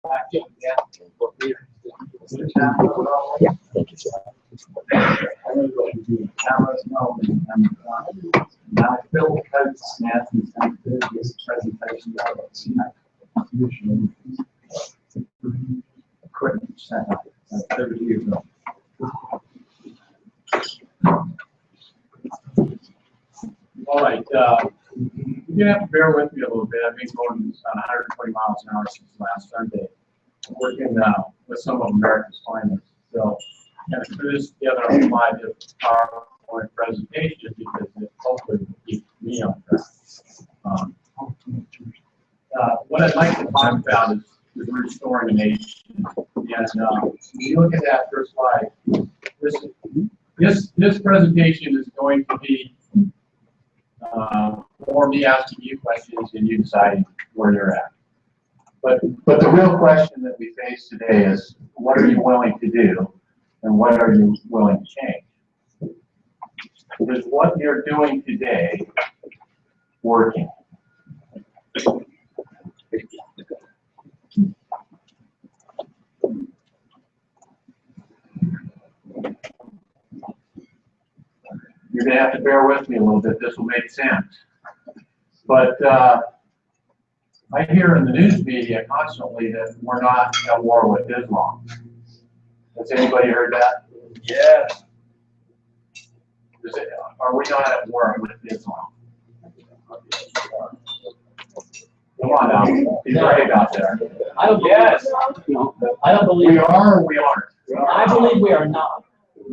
Yeah, thank you, sir. Now, Phil Coates now is going to do this presentation equipment setup. Over to you, Phil. All right, you're gonna have to bear with me a little bit. I've been going about 120 miles an hour since last Sunday, working with some of America's finest. So I'm gonna put this together on my PowerPoint presentation because it hopefully will keep me on track. What I'd like to talk about is restoring a nation. And when you look at that first slide, this presentation is going to be or me asking you questions and you deciding where you're at. But the real question that we face today is, what are you willing to do and what are you willing to change? Is what you're doing today working? You're going to have to bear with me a little bit. This will make sense. But I hear in the news media constantly that we're not at war with Islam. Has anybody heard that? Yes. Are we not at war with Islam? Come on now. Be brave out there. I don't Yes. I don't believe We are or we aren't? I believe we are not.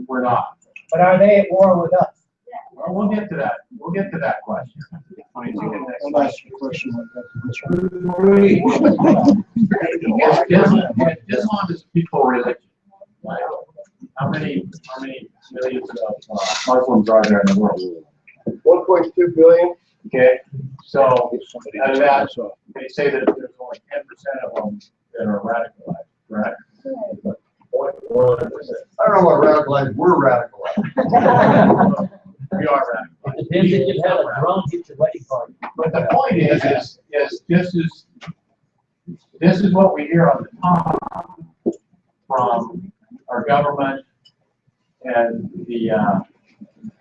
We're not. But are they at war with us? Well, we'll get to that. We'll get to that question. Let me take the next I'll slide. ask you a question like that. Islam is a people religion. Right? How many millions of Muslims are there in the world? 1.2 billion. Okay, so out of that, they say that there's only 10% of them that are radicalized, correct? 0.1%. I don't know what radicalized, we're radicalized. We are radicalized. It depends if you have a drone at your wedding party. But the point is this is what we hear on the top from our government and the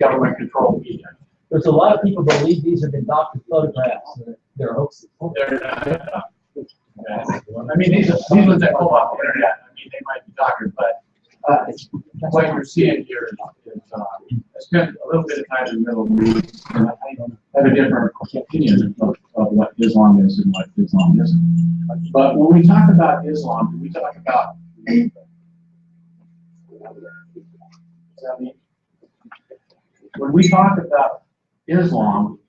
government-controlled media. There's a lot of people believe these have been doctored photographs. They're hoaxes. They're not. I mean, these ones that go off the internet, I mean, they might be doctored, but what you're seeing here is I spent a little bit of time in the Middle East, and I have a different opinion of what Islam is and what Islam isn't. But when we talk about Islam, we talk about when we talk about Islam,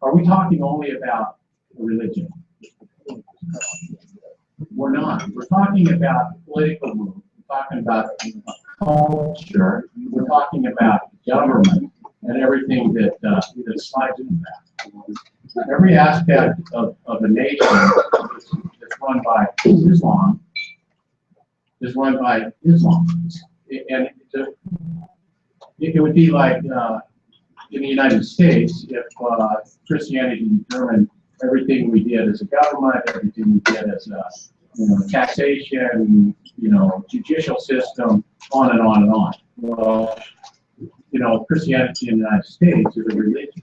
are we talking only about religion? We're not. We're talking about political movement. We're talking about culture. We're talking about government and everything that slides into that. Every aspect of a nation that's run by Islam is run by Islam. And it would be like in the United States if Christianity determined everything we did as a government, everything we did as a taxation, judicial system, on and on and on. Well, Christianity in the United States is a religion,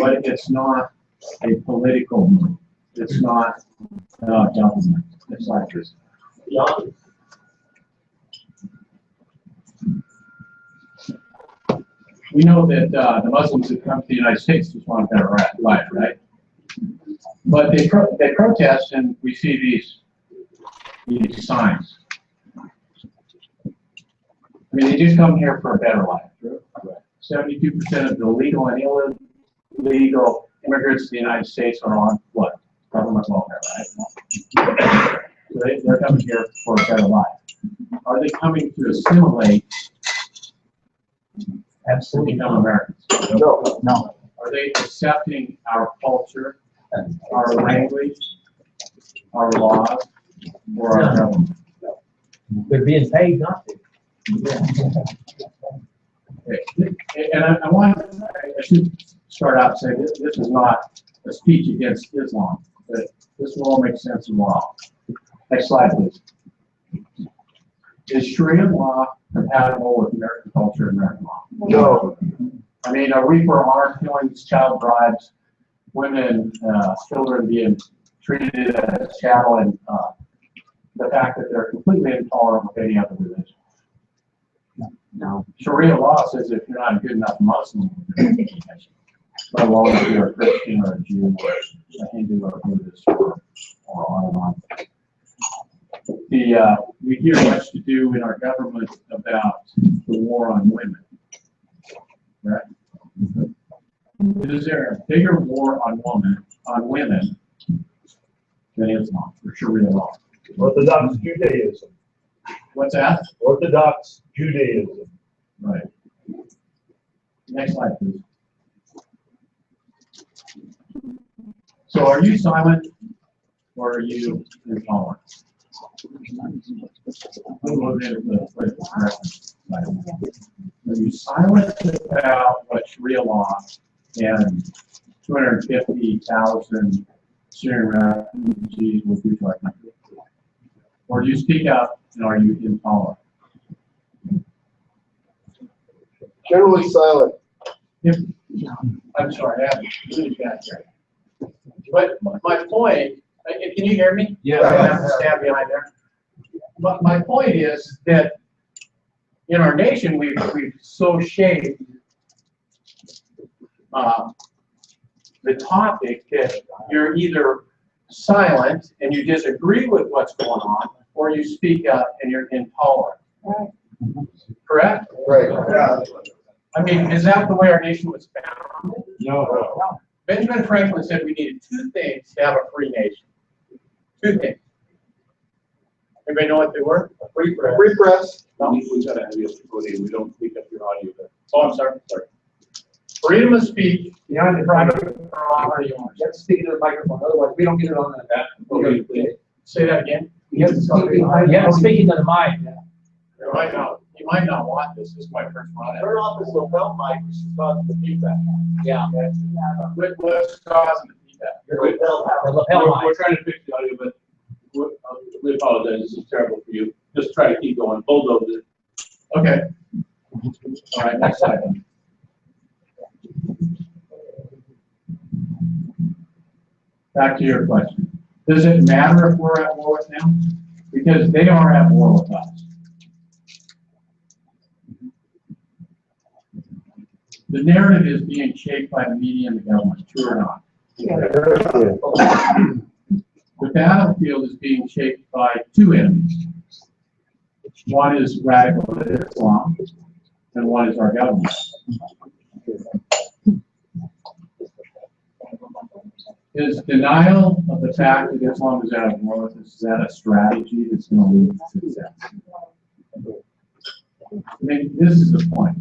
but it's not a political movement. It's not government. It's like this. We know that the Muslims that come to the United States just want a better life, right? But they protest, and we see these signs. I mean, they just come here for a better life. 72% of the legal and illegal immigrants to the United States are on what? Government welfare, right? So they're coming here for a better life. Are they coming to assimilate? Absolutely, become Americans? No. Are they accepting our culture, our language, our laws, or our government? They're being paid not to. Okay. And I should start out saying this is not a speech against Islam, but this will all make sense in law. Next slide, please. Is Sharia law compatible with American culture and American law? No. I mean, are we for honor killings, child bribes, women, children being treated as chattel, and the fact that they're completely intolerant of any other religion? No. Sharia law says if you're not a good enough Muslim, you're not let alone if you're a Christian or a Jew or a Hindu or a Buddhist or on and on. We hear much to do in our government about the war on women. Right? Is there a bigger war on women than Islam or Sharia law? Orthodox Judaism. What's that? Orthodox Judaism. Right. Next slide, please. So are you silent or are you intolerant? Are you silent about what Sharia law and 250,000 Syrian refugees will do to our country? Or do you speak out and are you intolerant? Generally silent. I'm sorry, I have really bad hearing. But my point, can you hear me? Yeah. I have to stand behind there. But my point is that in our nation, we've so shaped the topic that you're either silent and you disagree with what's going on, or you speak up and you're intolerant. Correct? Right. Yeah. I mean, is that the way our nation was founded? No. Benjamin Franklin said we needed two things to have a free nation. Two things. Anybody know what they were? A free press. Free press. No? We gotta have you recording, we don't pick up your audio there. Oh, I'm sorry. Freedom of speech behind the private property owners. You have to speak into the microphone, otherwise we don't get it on that. Say that again. You have to speak behind. You have to speak into the mic. You might not want this. This is my first run. Turn off this lapel mic, which is causing the feedback. Yeah. What's causing the feedback? The We're lapel mic. trying to fix the audio, but we apologize, this is terrible for you. Just try to keep going, bulldoze it. Okay. All right, next slide. Back to your question. Does it matter if we're at war with them? Because they are at war with us. The narrative is being shaped by the media and the government, true or not? The battlefield is being shaped by two enemies. One is radical Islam, and one is our government. Is denial of the fact that Islam is out of war with us, is that a strategy that's going to lead to success? I mean, this is the point.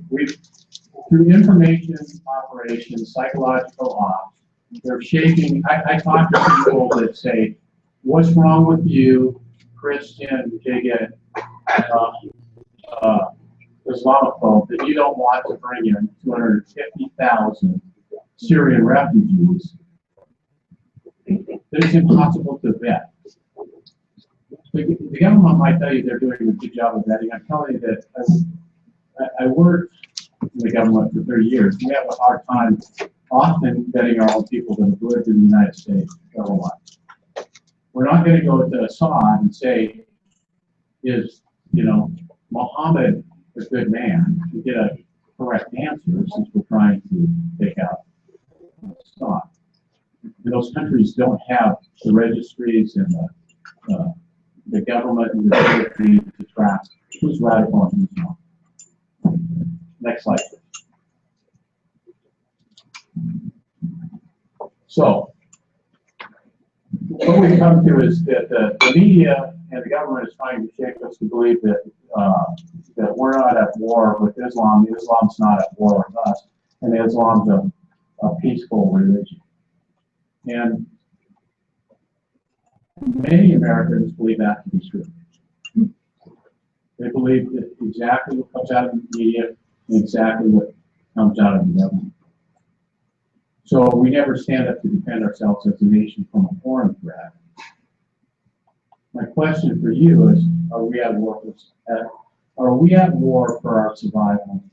Through information operations, psychological ops, they're shaping. I talk to people that say, what's wrong with you, Christian, bigot, Islamophobe, that you don't want to bring in 250,000 Syrian refugees? That it's impossible to vet. The government might tell you they're doing a good job of vetting. I'm telling you that I worked in the government for 30 years. We have a hard time often vetting our own people that have lived in the United States for a while. We're not going to go to Assad and say, is, Mohammed a good man? To get a correct answer, since we're trying to take out Assad. And those countries don't have the registries and the government and the ability to track who's radical and who's not. Next slide, please. So, what we come to is that the media and the government is trying to shape us to believe that that we're not at war with Islam. Islam's not at war with us, and Islam's a peaceful religion. And many Americans believe that to be true. They believe that exactly what comes out of the media and exactly what comes out of the government. So we never stand up to defend ourselves as a nation from a foreign threat. My question for you is, are we at war for our survival?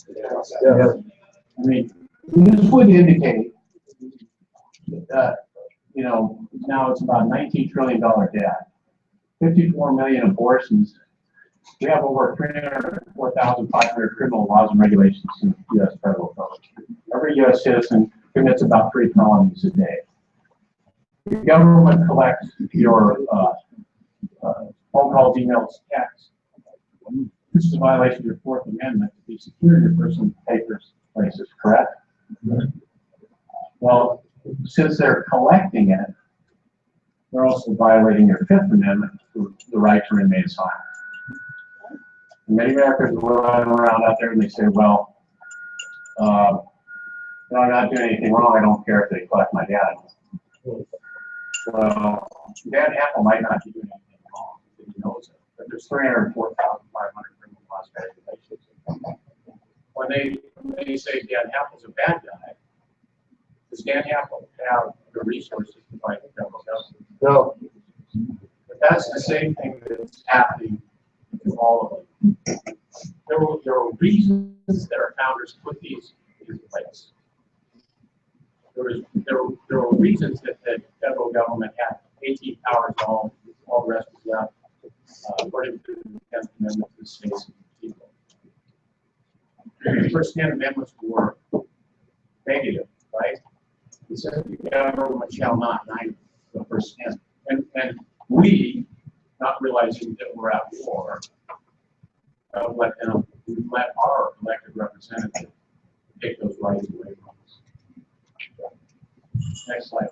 Yeah. I mean, this would indicate that, you know, now it's about $19 trillion debt, 54 million abortions. We have over 304,500 criminal laws and regulations in the U.S. federal code. Every U.S. citizen commits about 3 felonies a day. The government collects your phone calls, emails, texts. This is a violation of your Fourth Amendment to be secure in your personal papers, places, correct? Well, since they're collecting it, they're also violating your Fifth Amendment, the right to remain silent. And many Americans run around out there and they say, well, no, I'm not doing anything wrong. I don't care if they collect my data. Well, Dan Apple might not be doing anything wrong if he knows it, but there's 304,500 criminal laws and regulations. When they say Dan Apple's a bad guy, does Dan Apple have the resources to fight the federal government? No. But that's the same thing that's happening to all of them. There were reasons that our founders put these in place. There were reasons that the federal government had 18 powers, all the rest was left, according to the 10th Amendment to the states and people. The first 10 amendments were negative, right? It said the government shall not, 9 the first 10. And we, not realizing that we're at war, let our elected representative take those rights away from us. Next slide.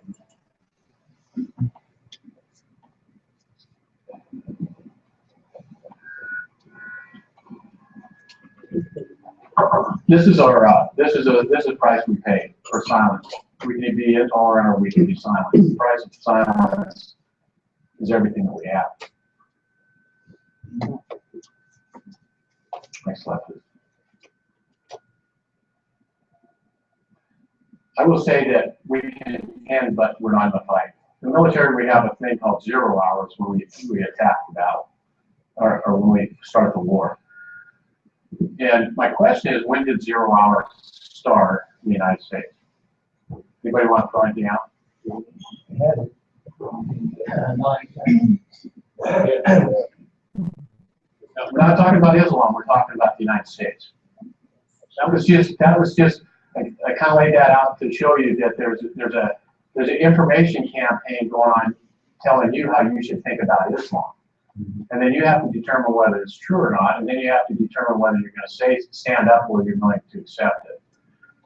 This is our this is a price we pay for silence. We can be intolerant or we can be silent. The price of silence is everything that we have. Next slide, please. I will say that we can, but we're not in the fight. In the military, we have a thing called 0 hours when we attack the battle, or when we start the war. And my question is, when did 0 hours start in the United States? Anybody want to throw anything out? We're not talking about Islam. We're talking about the United States. That was just. I kind of laid that out to show you that there's an information campaign going on telling you how you should think about Islam. And then you have to determine whether it's true or not, and then you have to determine whether you're going to stand up or you're going to accept it.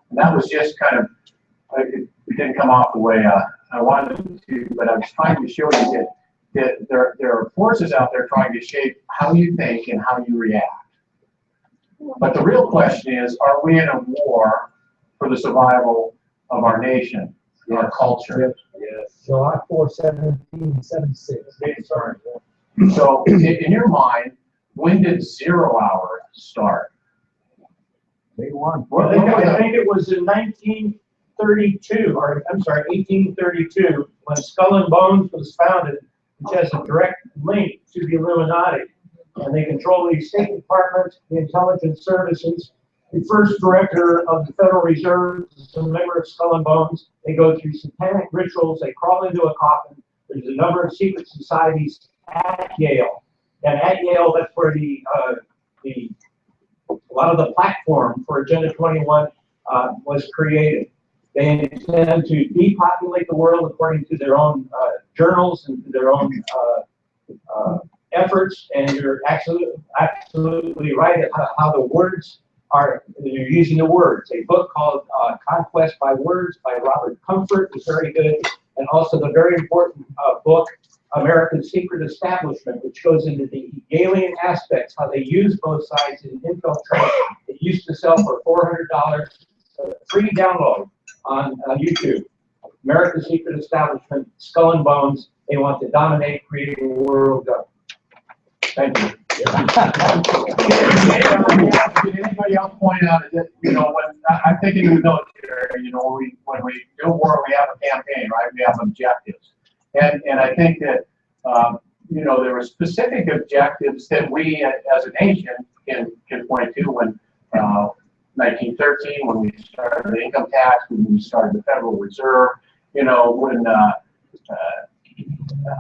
And that was just kind of, it didn't come off the way I wanted it to, but I was trying to show you that there are forces out there trying to shape how you think and how you react. But the real question is, are we in a war for the survival of our nation, our culture? Yes. July 4, 1776. Sorry. So, in your mind, when did 0 hour start? Big one. Well, I think it was in 1832, when Skull and Bones was founded, which has a direct link to the Illuminati. And they control the State Department, the intelligence services. The first director of the Federal Reserve is a member of Skull and Bones. They go through satanic rituals. They crawl into a coffin. There's a number of secret societies at Yale. And at Yale, that's where a lot of the platform for Agenda 21 was created. They intend to depopulate the world according to their own journals and their own efforts. And you're absolutely right about how the words are, you're using the words. A book called Conquest by Words by Robert Comfort is very good. And also the very important book, American Secret Establishment, which goes into the alien aspects, how they use both sides in infiltrate. It used to sell for $400, free download on YouTube. American Secret Establishment, Skull and Bones. They want to dominate, create a world government. Thank you. Did anybody else point out that, when I'm thinking in the military, when we do war, we have a campaign, right? We have objectives. And I think that, you know, there were specific objectives that we as a nation can point to when 1913, when we started the income tax, when we started the Federal Reserve, you know, when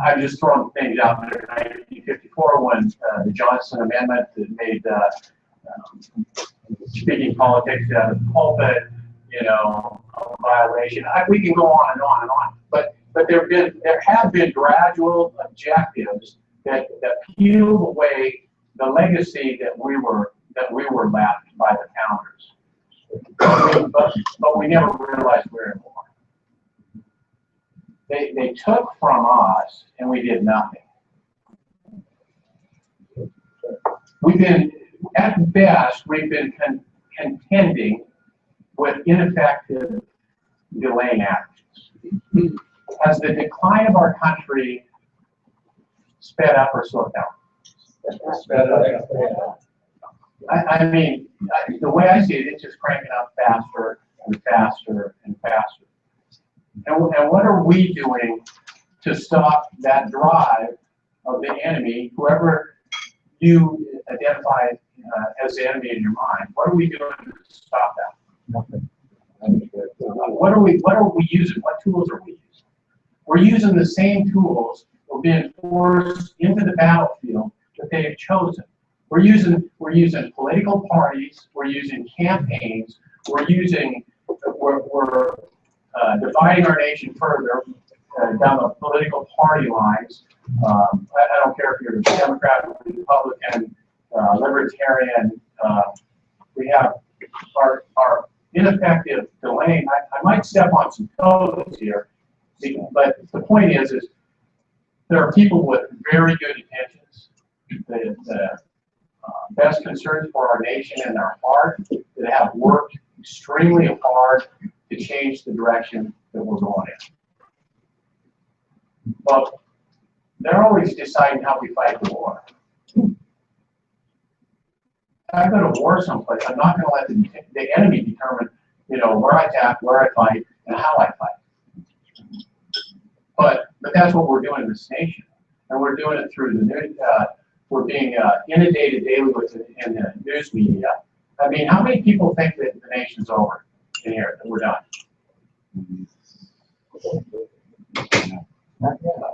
I'm just throwing things out there, 1954, when the Johnson Amendment that made speaking politics out of the pulpit, you know, a violation. We can go on and on and on. But there have been gradual objectives that peel away the legacy that we were left by the founders. But we never realized we were more. They took from us and we did nothing. We've been, at best, we've been contending with ineffective delaying actions. Has the decline of our country sped up or slowed down? Sped up. I mean, the way I see it, it's just cranking up faster and faster and faster. And what are we doing to stop that drive of the enemy, whoever you identify as the enemy in your mind? What are we doing to stop that? Nothing. What are we using? What tools are we using? We're using the same tools. We're being forced into the battlefield that they have chosen. We're using political parties. We're using campaigns. We're dividing our nation further down the political party lines. I don't care if you're a Democrat, Republican, Libertarian. We have our ineffective delaying. I might step on some toes here, but the point is there are people with very good intentions, the best concerns for our nation in their heart, that have worked extremely hard to change the direction that we're going in. But they're always deciding how we fight the war. If I go to war someplace, I'm not going to let the enemy determine, you know, where I attack, where I fight, and how I fight. But that's what we're doing in this nation, and we're doing it through the news. We're being inundated daily with it in the news media. I mean, how many people think that the nation's over in here, that we're done?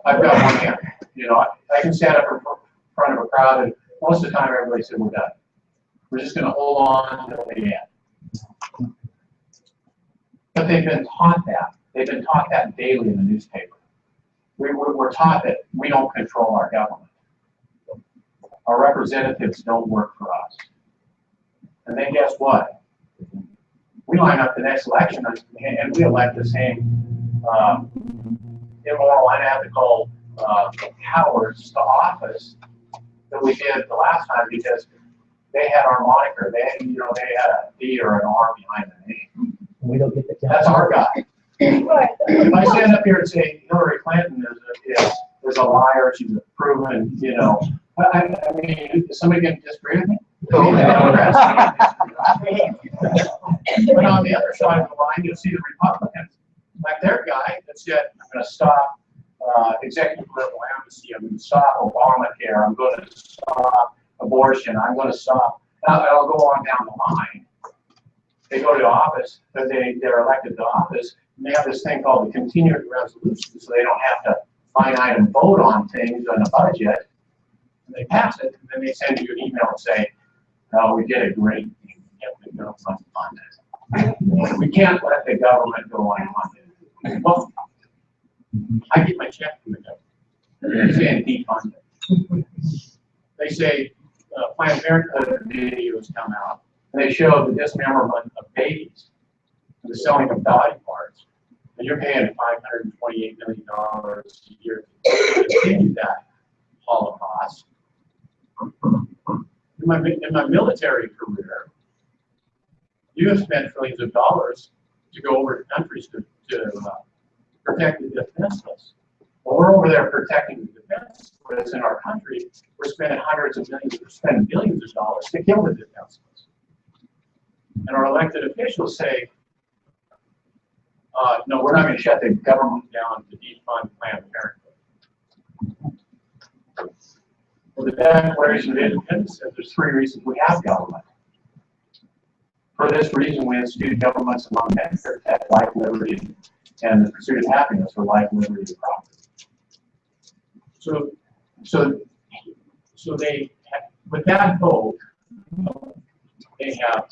I've got one hand. You know, I can stand up in front of a crowd, and most of the time everybody said we're done. We're just going to hold on until the end. But they've been taught that. They've been taught that daily in the newspaper. We're taught that we don't control our government. Our representatives don't work for us. And then guess what? We line up the next election and we elect the same immoral, unethical cowards to office that we did the last time, because they had our moniker. They had a D or an R behind the name. We don't get the. That's our guy. If I stand up here and say Hillary Clinton is a liar, she's a proven, you know, I mean, is somebody going to disagree with me? But on the other side of the line, you'll see the Republicans, like their guy that said, I'm going to stop executive political amnesty, I'm going to stop Obamacare, I'm going to stop abortion, I'm going to stop, I'll go on down the line. They go to office, but they're elected to office, and they have this thing called the continuing resolution, so they don't have to finite and vote on things on a budget. And they pass it, and then they send you an email and say, "Oh, we did a great thing. We can't fund it. We can't let the government go unfunded." Well, I get my check from the government. They say defund it. They say Planned Parenthood videos come out, and they show the dismemberment of babies and the selling of body parts, and you're paying $528 million a year to continue that Holocaust. In my military career, you have spent trillions of dollars to go over to countries to protect the defenseless. Well, we're over there protecting the defenseless in our country. We're spending hundreds of millions, we're spending billions of dollars to kill the defenseless. And our elected officials say, no, we're not going to shut the government down to defund Planned Parenthood. Well, the Declaration of Independence says there's 3 reasons we have government. For this reason, we institute governments among men to protect life, liberty, and the pursuit of happiness for life, liberty, and property. So they, with that vote, they have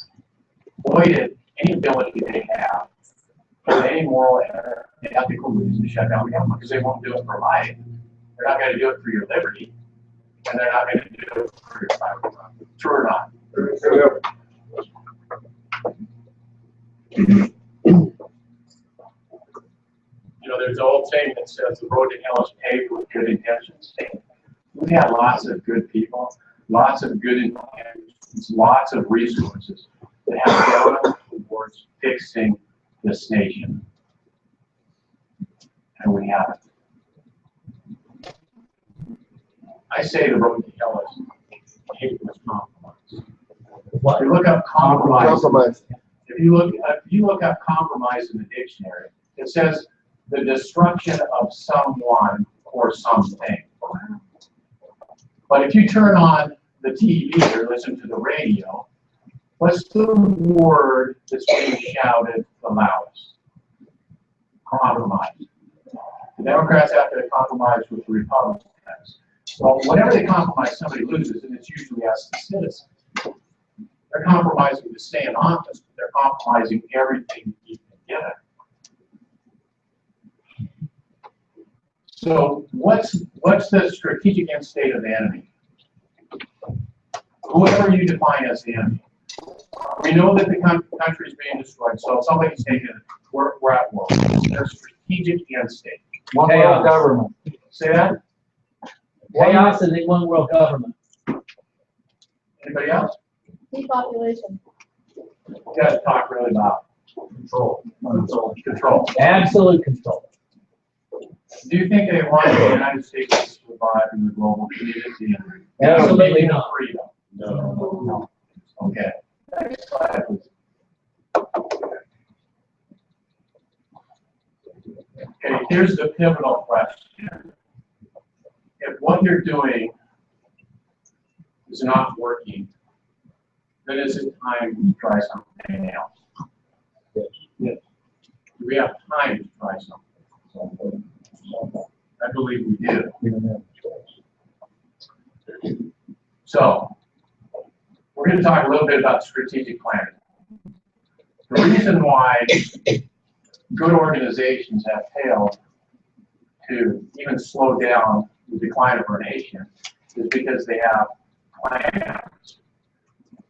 voided any ability they have for any moral and ethical reason to shut down the government, because they won't do it for life. They're not going to do it for your liberty, and they're not going to do it for your private property. True or not? You know, there's an old saying that says the road to hell is paved with good intentions. We've had lots of good people, lots of good intentions, lots of resources that have gone towards fixing this nation. And we haven't. I say the road to hell is paved with compromise. What? If you look up compromise, Compromise. if you look up compromise in the dictionary, it says the destruction of someone or something. But if you turn on the TV or listen to the radio, what's the word that's being shouted the loudest? Compromise. The Democrats have to compromise with the Republicans. Well, whenever they compromise, somebody loses, and it's usually us, the citizens. They're compromising to stay in office, but they're compromising everything to keep together. So what's the strategic end state of the enemy? Whoever you define as the enemy. We know that the country is being destroyed, so if somebody's taking it, we're at war. It's their strategic end state. One world government. Say that? Chaos is a one world government. Anybody else? Depopulation. You gotta talk really loud. Control. Control. Absolute control. Do you think they want the United States to survive in the global community? And Absolutely not. freedom? No. Okay. Next slide, please. Okay, here's the pivotal question. If what you're doing is not working, then is it time to try something else? Yes. Do we have time to try something? I believe we do. So, we're going to talk a little bit about strategic planning. The reason why good organizations have failed to even slow down the decline of our nation is because they have plans.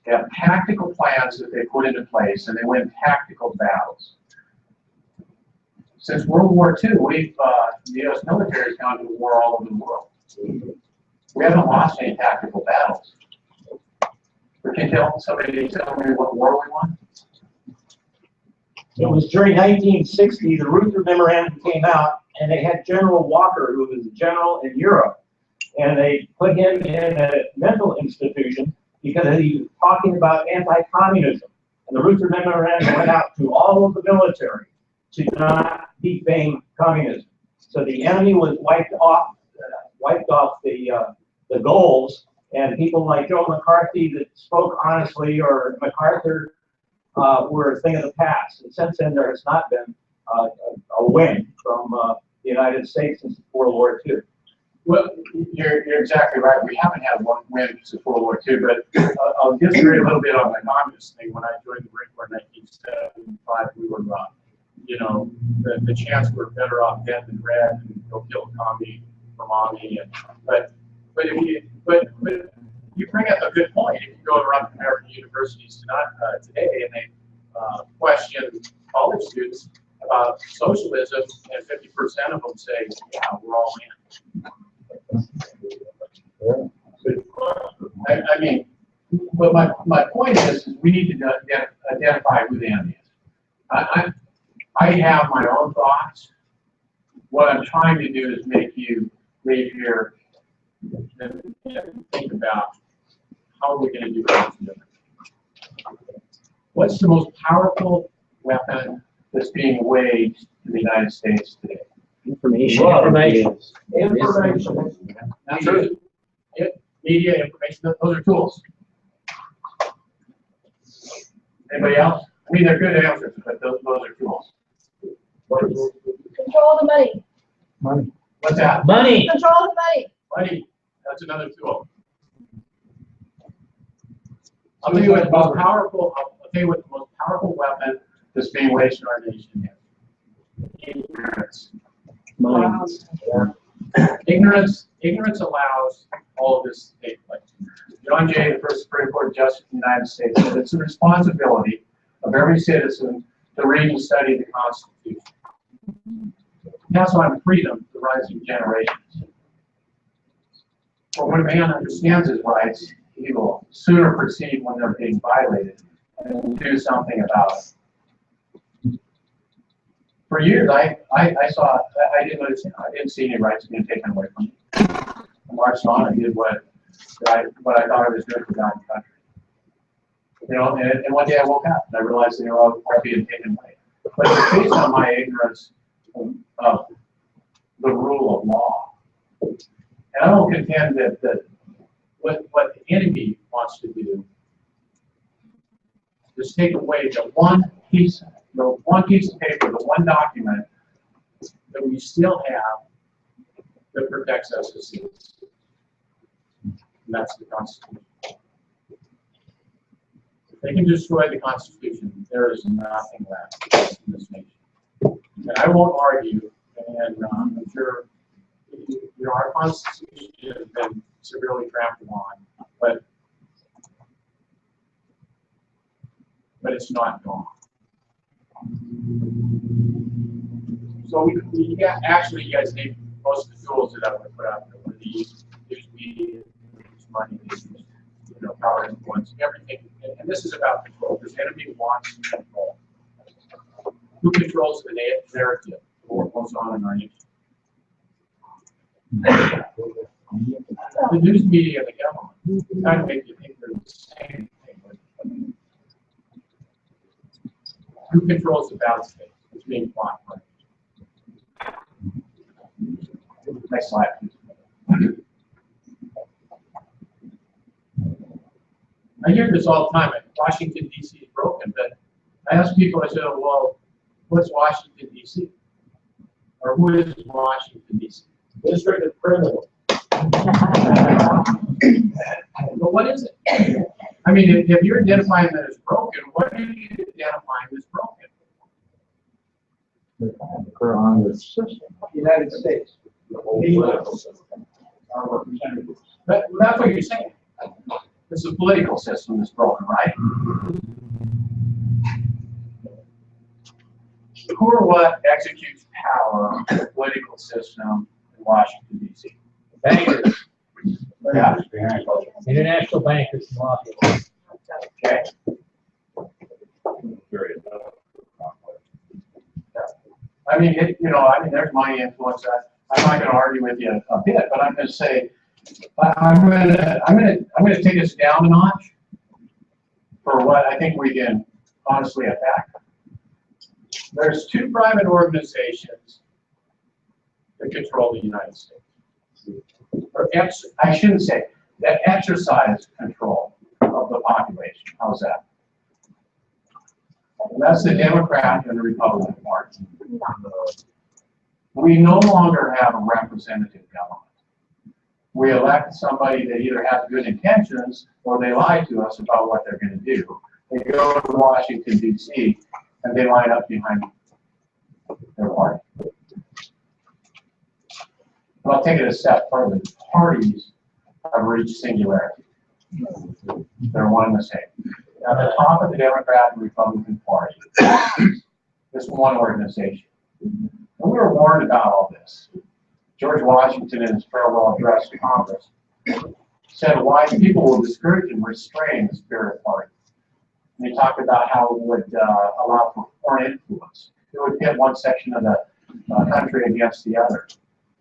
They have tactical plans that they put into place, and they win tactical battles. Since World War II, the U.S. military has gone to war all over the world. We haven't lost any tactical battles. Can somebody tell me what war we won? It was during 1960, the Ruther Memorandum came out, and they had General Walker, who was a general in Europe, and they put him in a mental institution because he was talking about anti-communism. And the Ruther Memorandum went out to all of the military to not defame communism. So the enemy was wiped off the goals, and people like Joe McCarthy that spoke honestly, or MacArthur, were a thing of the past. And since then, there has not been a win from the United States since World War II. Well, you're exactly right. We haven't had one win since World War II, but I'll disagree a little bit on the communist thing. When I joined the Marine Corps in 1975, we were, the chance we're better off dead than red, and go kill a commie for mommy. But you bring up a good point. If you go around American universities today and they question college students about socialism, and 50% of them say, yeah, we're all in. I mean, but my point is we need to identify who the enemy is. I have my own thoughts. What I'm trying to do is make you leave here and think about how are we going to do things different. What's the most powerful weapon that's being waged in the United States today? Information. Information. That's true. media, information, those are tools. Anybody else? I mean, they're good answers, but those are tools. Control the money. Money. What's that? Money. Control the money. Money, that's another tool. I'll tell you what the most powerful, I'll tell you what the most powerful weapon that's being waged in our nation is. Ignorance. Ignorance allows all of this to take place. John Jay, the first Supreme Court Justice of the United States, said it's the responsibility of every citizen to read and study the Constitution. Pass on freedom to rising generations. For when a man understands his rights, he will sooner perceive when they're being violated and do something about it. For years, I didn't see any rights being taken away from me. I marched on and did what I thought I was doing for God and country. You know, and one day I woke up and I realized they were all being taken away. But it's based on my ignorance of the rule of law. And I don't contend that what the enemy wants to do is take away the one piece of paper, the one document that we still have that protects us as citizens. And that's the Constitution. If they can destroy the Constitution, there is nothing left in this nation. And I won't argue, and I'm sure our Constitution has been severely trampled on, but it's not gone. So we got, actually, you guys need most of the tools that I'm going to put out there. These media, use money, use, power influence, everything. And this is about control. This enemy wants control. Who controls the narrative of what goes on in our nation? The news media and the government kind of make you think they're the same thing. Who controls the ballot space? It's being blocked, right? Next slide, please. I hear this all the time. Washington, D.C. is broken, but I ask people, I said, oh, well, what's Washington, D.C.? Or who is Washington, D.C.? District of Criminal. But what is it? I mean, if you're identifying that it's broken, what are you identifying as broken? United States. Our representatives. That's what you're saying. It's a political system that's broken, right? Who or what executes power in the political system in Washington, D.C.? Bankers. Yeah. International bankers and law firms. Okay. I mean, there's money influence. I'm not going to argue with you a bit, but I'm going to say I'm going to take us down a notch for what I think we can honestly attack. There's two private organizations that control the United States. Or I shouldn't say that exercise control of the population. How's that? And that's the Democrat and the Republican Party. We no longer have a representative government. We elect somebody that either has good intentions or they lie to us about what they're going to do. They go to Washington, D.C., and they line up behind their party. But I'll take it a step further. Parties have reached singularity. They're one and the same. At the top of the Democrat and Republican Party is one organization. And we were warned about all this. George Washington, in his farewell address to Congress, said why people will discourage and restrain the spirit party. And he talked about how it would allow for foreign influence. It would pit one section of the country against the other.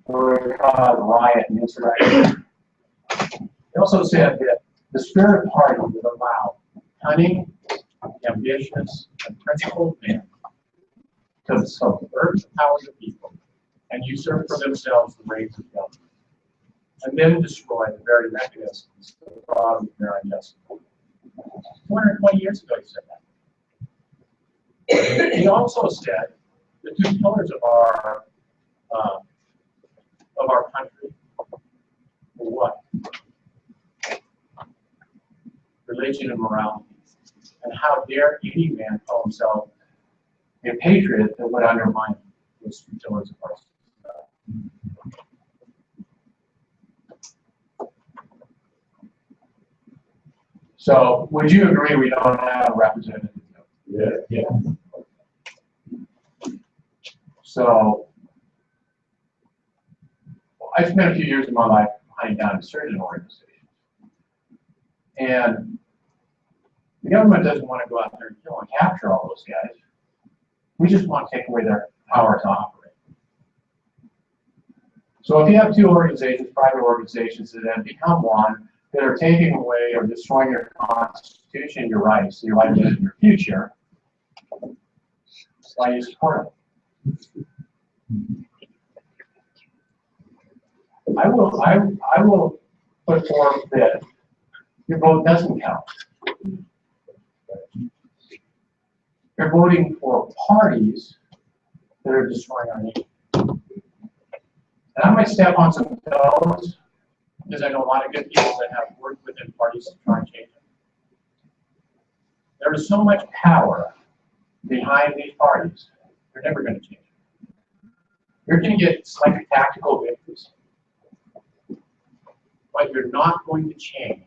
It would cause riot and insurrection. He also said that the spirit party would allow cunning, ambitious, and principled men to subvert the power of the people and usurp for themselves the reins of government. and then destroy the very mechanisms that brought American justice. 220 years ago, he said that. He also said the two pillars of our country were what? Religion and morality. And how dare any man call himself a patriot that would undermine those two pillars of our society? So, would you agree we don't have a representative? Yeah. So, I spent a few years of my life hunting down insurgent organizations. And the government doesn't want to go out there and kill and capture all those guys. We just want to take away their power to operate. So if you have two organizations, private organizations, that then become one, that are taking away or destroying your constitution, your rights, your livelihood, and your future, why do you support them? I will put forth that your vote doesn't count. You're voting for parties that are destroying our nation. And I might step on some toes because I know a lot of good people that have worked within parties to try and change them. There is so much power behind these parties, they're never going to change it. You're going to get slightly tactical victories, but you're not going to change.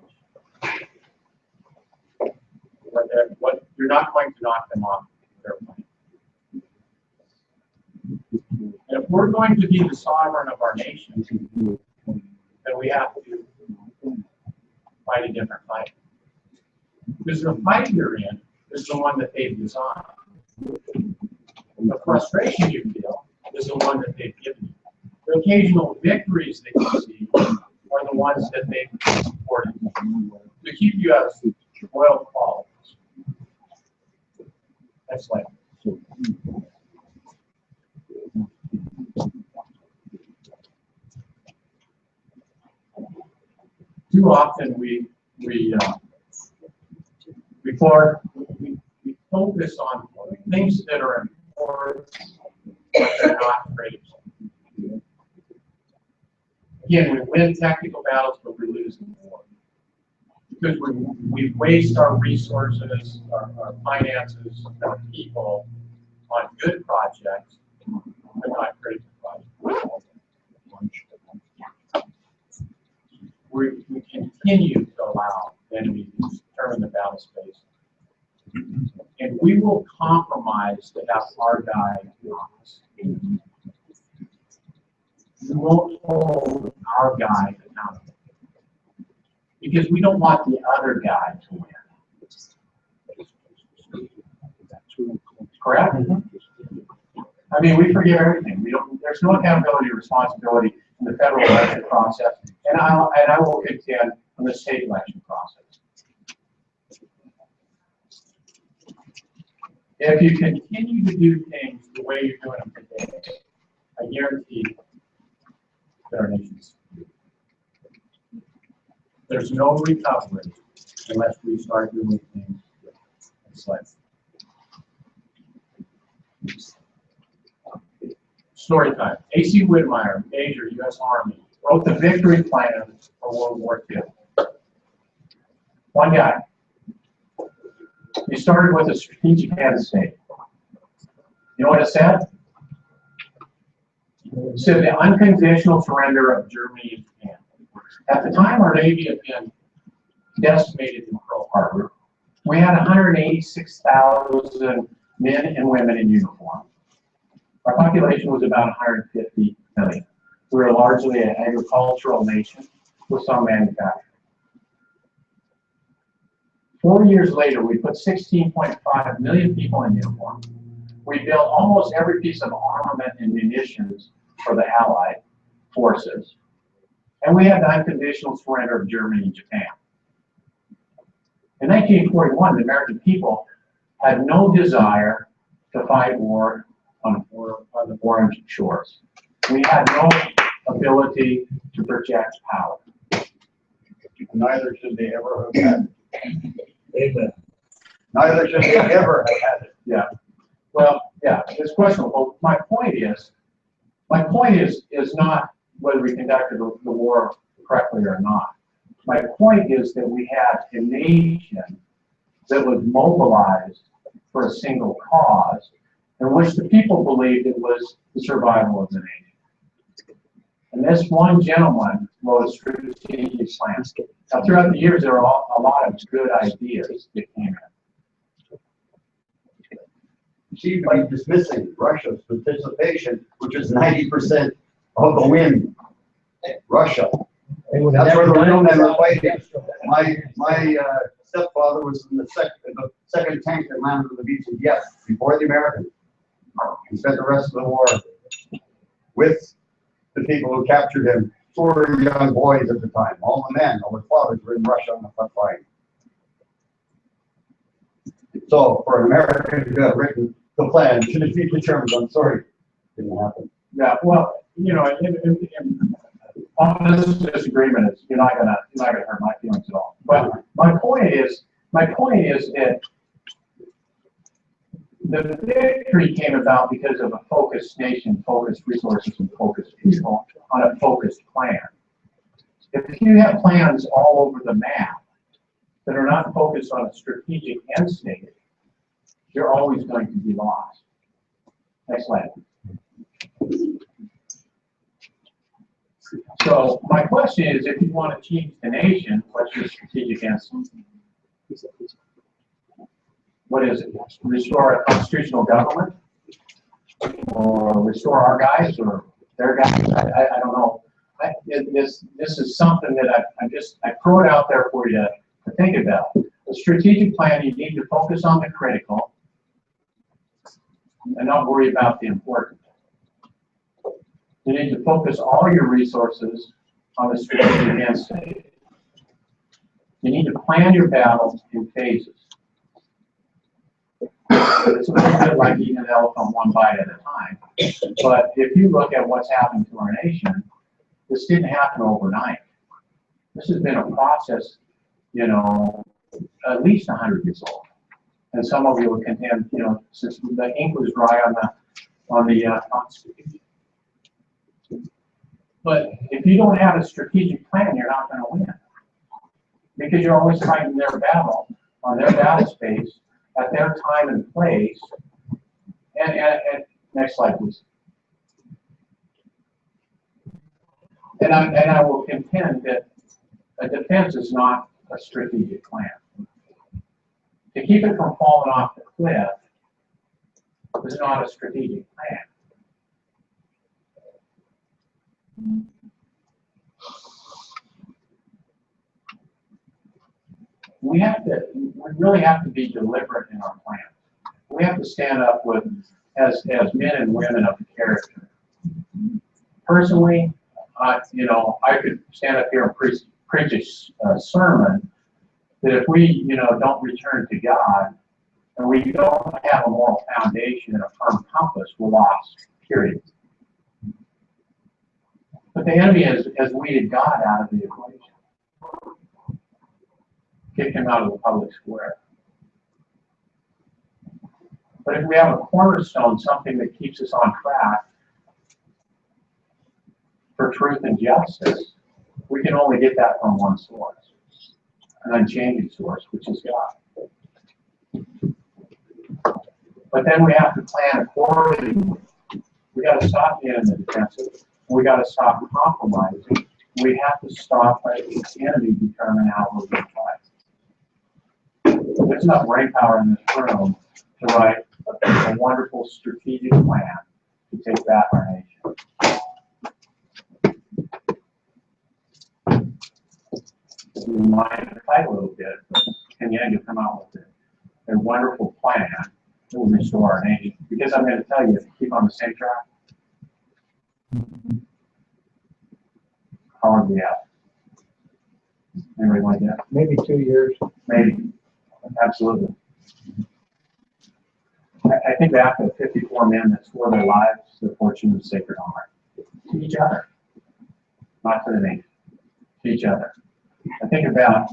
You're not going to knock them off their plan. And if we're going to be the sovereign of our nation, then we have to fight a different fight. Because the fight you're in is the one that they've designed. The frustration you feel is the one that they've given you. The occasional victories that you see are the ones that they've supported to keep you as royal qualities. That's like too often we focus on things that are important, but they're not great. Again, we win tactical battles, but we lose the war. Because we waste our resources, our finances, our people on good projects, but not great projects. We continue to allow enemies to determine the battle space. And we will compromise to have our guy in office. We won't hold our guy accountable. Because we don't want the other guy to win. Correct? I mean, we forgive everything. There's no accountability or responsibility in the federal election process, and I will contend on the state election process. If you continue to do things the way you're doing them today, I guarantee that our nation's screwed. There's no recovery unless we start doing things differently. Story time. A.C. Whitmire, Major, U.S. Army, wrote the victory plan for World War II. One guy. He started with a strategic end state. You know what it said? It said the unconditional surrender of Germany and Japan. At the time, our Navy had been decimated in Pearl Harbor. We had 186,000 men and women in uniform. Our population was about 150 million. We were largely an agricultural nation with some manufacturing. 4 years later, we put 16.5 million people in uniform. We built almost every piece of armament and munitions for the Allied forces. And we had the unconditional surrender of Germany and Japan. In 1941, the American people had no desire to fight war on the foreign shores. We had no ability to project power. Neither should they ever have had it. Amen. Neither should they ever have had it. Well, yeah, it's questionable. My point is not whether we conducted the war correctly or not. My point is that we had a nation that was mobilized for a single cause, in which the people believed it was the survival of the nation. And this one gentleman wrote a strategic plan. Now, throughout the years, there are a lot of good ideas that came in. You seem to be dismissing Russia's participation, which is 90% of the win. Russia. They would That's never where the done real men were it. fighting. My stepfather was in the second tank that landed on the beach in Dieppe before the Americans. He spent the rest of the war with the people who captured him. Four young boys at the time. All the men, all the fathers were in Russia on the front line. So for an American to have written the plan to defeat the Germans, I'm sorry, didn't happen. Yeah, well, you know, on this disagreement, you're not gonna hurt my feelings at all. But my point is that the victory came about because of a focused nation, focused resources, and focused people on a focused plan. If you have plans all over the map that are not focused on a strategic end state, you're always going to be lost. Next slide. So my question is, if you want to change the nation, what's your strategic end state? What is it? Restore a constitutional government? Or restore our guys or their guys? I don't know. This is something that I throw it out there for you to think about. The strategic plan, you need to focus on the critical and not worry about the important. You need to focus all your resources on the strategic end state. You need to plan your battles in phases. It's a little bit like eating an elephant one bite at a time. But if you look at what's happened to our nation, this didn't happen overnight. This has been a process, you know, at least 100 years old. And some of you would contend, you know, since the ink was dry on the Constitution. But if you don't have a strategic plan, you're not going to win. Because you're always fighting their battle on their battle space at their time and place. And next slide, please. And I will contend that a defense is not a strategic plan. To keep it from falling off the cliff is not a strategic plan. We really have to be deliberate in our plan. We have to stand up with, as men and women of character. Personally, you know, I could stand up here and preach a sermon that if we, you know, don't return to God and we don't have a moral foundation and a firm compass, we're lost, period. But the enemy has weeded God out of the equation. Kicked him out of the public square. But if we have a cornerstone, something that keeps us on track for truth and justice, we can only get that from one source, an unchanging source, which is God. But then we have to plan accordingly. We got to stop being in the defensive. We got to stop compromising. We have to stop letting the enemy determine how we're going to fight. There's enough brain power in this room to write a wonderful strategic plan to take back our nation. We might fight a little bit, but in the end, you'll come out with a wonderful plan that will restore our nation. Because I'm going to tell you, if you keep on the same track, how long do we have? Anybody like that? Maybe 2 years. Maybe. Absolutely. I think back to 54 men that swore their lives, their fortune, and sacred honor to each other. not to the nation, to each other. I think about,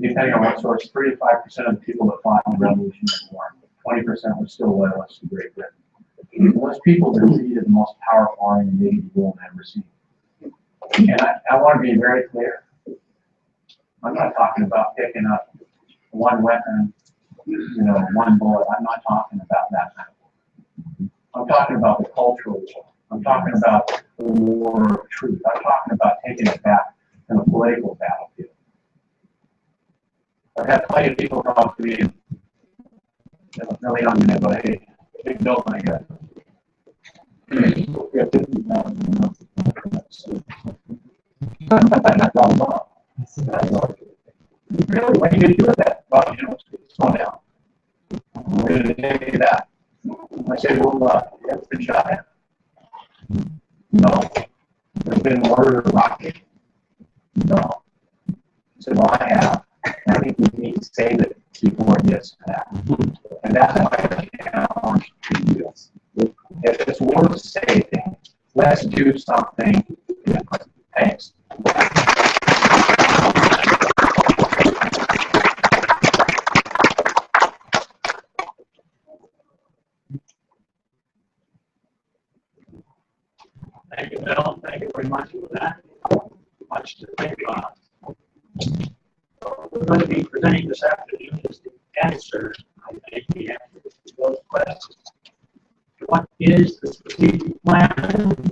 depending on what source, 3 to 5% of the people that fought in the Revolutionary War, 20% were still loyalists to Great Britain. Those people defeated the most powerful army and navy the world ever seen. And I want to be very clear. I'm not talking about picking up one weapon, one bullet. I'm not talking about that kind of war. I'm talking about the cultural war. I'm talking about the war of truth. I'm talking about taking it back in a political battlefield. I've had plenty of people talk to me, really young men, go, hey, big Bill, I got really, what are you going to do with that? Well, it's going down. We're going to take that. I say, well, it's been shot at. No. There's been mortar or rocket. No. I said, well, I have. I think we need to save it before it gets to that. And that's why I challenge you. If it's worth saving, let's do something different. Thanks. Thank you, Bill. Thank you very much for that. Much to think about. We're going to be presenting this afternoon is the answer, I think, the answer to those questions. What is the strategic plan?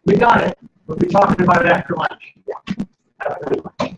We got it. We'll be talking about it after lunch. After lunch.